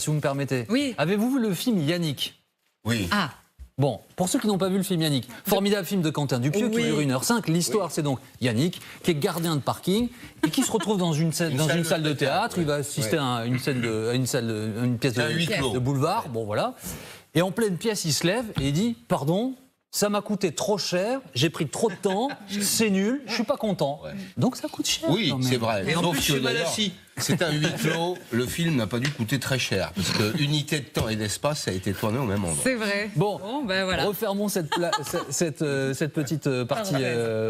Si vous me permettez. Oui. Avez-vous vu le film Yannick? Oui. Ah. Bon, pour ceux qui n'ont pas vu le film Yannick, formidable film de Quentin Dupieux qui dure 1h05. L'histoire, c'est donc Yannick qui est gardien de parking et qui se retrouve dans une salle de théâtre. Il va assister à une pièce de boulevard. Bon, voilà. Et en pleine pièce, il se lève et il dit « Pardon, ça m'a coûté trop cher, j'ai pris trop de temps, c'est nul, je suis pas content. » Donc ça coûte cher. Oui, c'est vrai. Et en Sauf plus, je suis mal assis. C'est un huis clos. Le film n'a pas dû coûter très cher parce que unité de temps et d'espace, ça a été tourné au même endroit. C'est vrai. Bon, ben voilà. refermons cette petite partie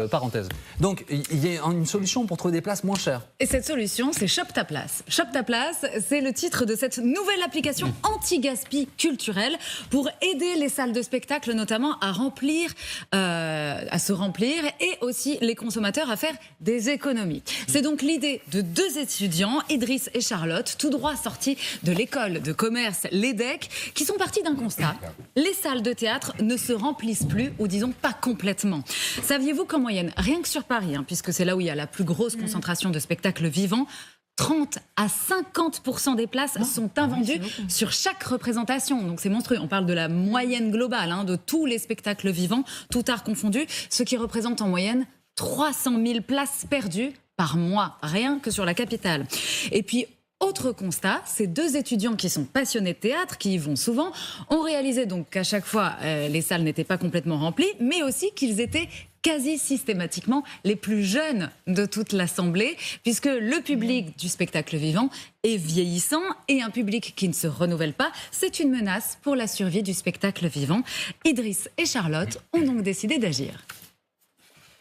parenthèse. Donc, il y a une solution pour trouver des places moins chères. Et cette solution, c'est Shop ta place. Shop ta place, c'est le titre de cette nouvelle application anti-gaspi culturelle pour aider les salles de spectacle notamment à se remplir et aussi les consommateurs à faire des économies. C'est donc l'idée de deux étudiants, Idriss et Charlotte, tout droit sortis de l'école de commerce l'EDEC, qui sont partis d'un constat. Les salles de théâtre ne se remplissent plus, ou disons pas complètement. Saviez-vous qu'en moyenne, rien que sur Paris, puisque c'est là où il y a la plus grosse concentration de spectacles vivants, 30 à 50% des places sont invendues sur chaque représentation. Donc c'est monstrueux. On parle de la moyenne globale de tous les spectacles vivants, tout art confondu, ce qui représente en moyenne 300 000 places perdues par mois, rien que sur la capitale. Et puis, autre constat, ces deux étudiants qui sont passionnés de théâtre, qui y vont souvent, ont réalisé donc qu'à chaque fois, les salles n'étaient pas complètement remplies, mais aussi qu'ils étaient quasi systématiquement les plus jeunes de toute l'assemblée, puisque le public du spectacle vivant est vieillissant et un public qui ne se renouvelle pas, c'est une menace pour la survie du spectacle vivant. Idriss et Charlotte ont donc décidé d'agir.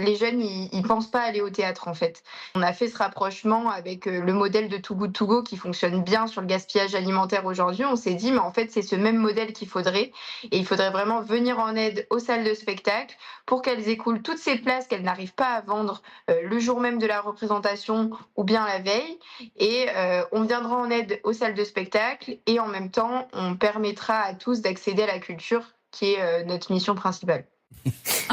Les jeunes, ils pensent pas aller au théâtre, en fait. On a fait ce rapprochement avec le modèle de Too Good To Go qui fonctionne bien sur le gaspillage alimentaire aujourd'hui. On s'est dit, mais en fait, c'est ce même modèle qu'il faudrait. Et il faudrait vraiment venir en aide aux salles de spectacle pour qu'elles écoulent toutes ces places qu'elles n'arrivent pas à vendre le jour même de la représentation ou bien la veille. Et on viendra en aide aux salles de spectacle et en même temps, on permettra à tous d'accéder à la culture qui est notre mission principale.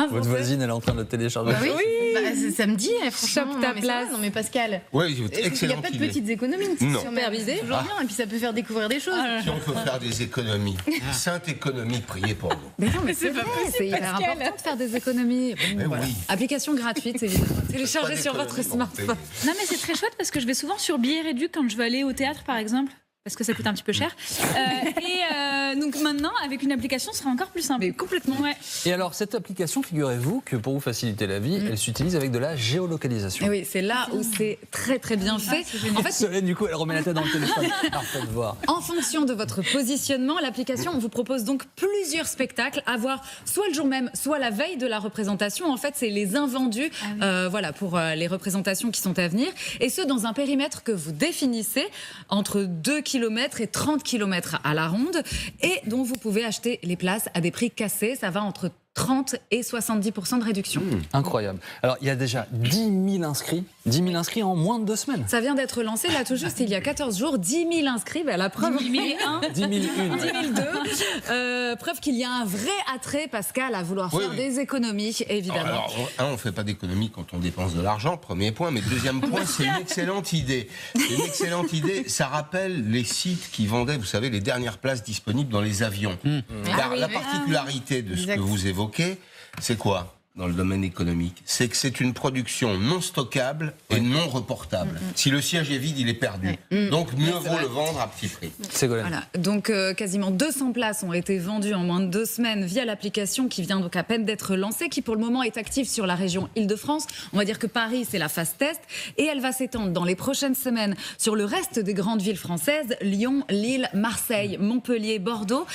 Votre voisine, elle est en train de télécharger. Bah oui, ça me dit, franchement. Shop ta place. Non mais Pascal, Oui, il n'y a excellente pas de idée. petites économies. Non. Supervisé, toujours bien, et puis ça peut faire découvrir des choses. Si on peut faire des économies, sainte économie, priez pour nous. Mais non, mais c'est vrai, c'est hyper important de faire des économies. Bon, voilà. oui. Application gratuite, évidemment. Téléchargez Pas sur votre d'économie, smartphone. Non mais c'est très chouette parce que je vais souvent sur billets réduits quand je veux aller au théâtre par exemple. Parce que ça coûte un petit peu cher. Donc maintenant, avec une application, ce sera encore plus simple. Mais complètement. Ouais. Et alors, cette application, figurez-vous que pour vous faciliter la vie, elle s'utilise avec de la géolocalisation. Et oui, c'est là où c'est très très bien fait. En fait, Solène, du coup, elle remet la tête dans le téléphone. Alors, faites voir. en fonction de votre positionnement, l'application vous propose donc plusieurs spectacles à voir soit le jour même, soit la veille de la représentation. En fait, c'est les invendus voilà, pour les représentations qui sont à venir. Et ce, dans un périmètre que vous définissez entre 2 km et 30 km à la ronde et dont vous pouvez acheter les places à des prix cassés. Ça va entre 30 et 70% de réduction. Incroyable. Alors, il y a déjà 10 000 inscrits. 10 000 inscrits en moins de 2 semaines. Ça vient d'être lancé là tout juste il y a 14 jours. 10 000 inscrits, la preuve. 10 001. 10 001. 10 002. Preuve qu'il y a un vrai attrait, Pascal, à vouloir faire des économies, évidemment. Alors, on ne fait pas d'économie quand on dépense de l'argent, premier point. Mais deuxième point, c'est une excellente idée. C'est une excellente idée. Ça rappelle les sites qui vendaient, vous savez, les dernières places disponibles dans les avions. Car la particularité de ce que vous évoquez, c'est quoi dans le domaine économique? C'est que c'est une production non stockable et non reportable. Si le siège est vide, il est perdu. Donc mieux vaut le vendre à petit prix. Ségolène. Voilà. Donc quasiment 200 places ont été vendues en moins de 2 semaines via l'application qui vient donc à peine d'être lancée, qui pour le moment est active sur la région Île-de-France. On va dire que Paris, c'est la phase test et elle va s'étendre dans les prochaines semaines sur le reste des grandes villes françaises, Lyon, Lille, Marseille, Montpellier, Bordeaux.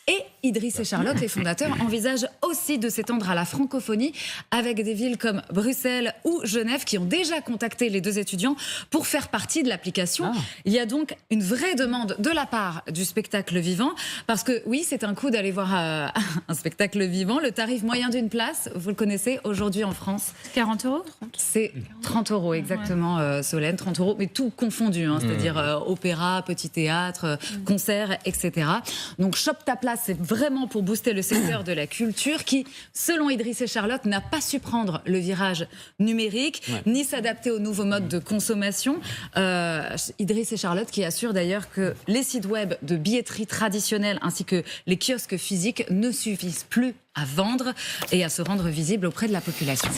Et Idriss et Charlotte, les fondateurs, envisagent aussi de s'étendre à la francophonie avec des villes comme Bruxelles ou Genève qui ont déjà contacté les deux étudiants pour faire partie de l'application. Il y a donc une vraie demande de la part du spectacle vivant parce que oui, c'est un coup d'aller voir un spectacle vivant. Le tarif moyen d'une place, vous le connaissez aujourd'hui en France, 40 €. c'est 30 € exactement, Solène, 30 €, mais tout confondu, c'est-à-dire opéra, petit théâtre, concert, etc. Donc Shop ta place Place, c'est vraiment pour booster le secteur de la culture qui, selon Idriss et Charlotte, n'a pas su prendre le virage numérique, ni s'adapter aux nouveaux modes de consommation. Idriss et Charlotte qui assurent d'ailleurs que les sites web de billetterie traditionnels ainsi que les kiosques physiques ne suffisent plus à vendre et à se rendre visibles auprès de la population.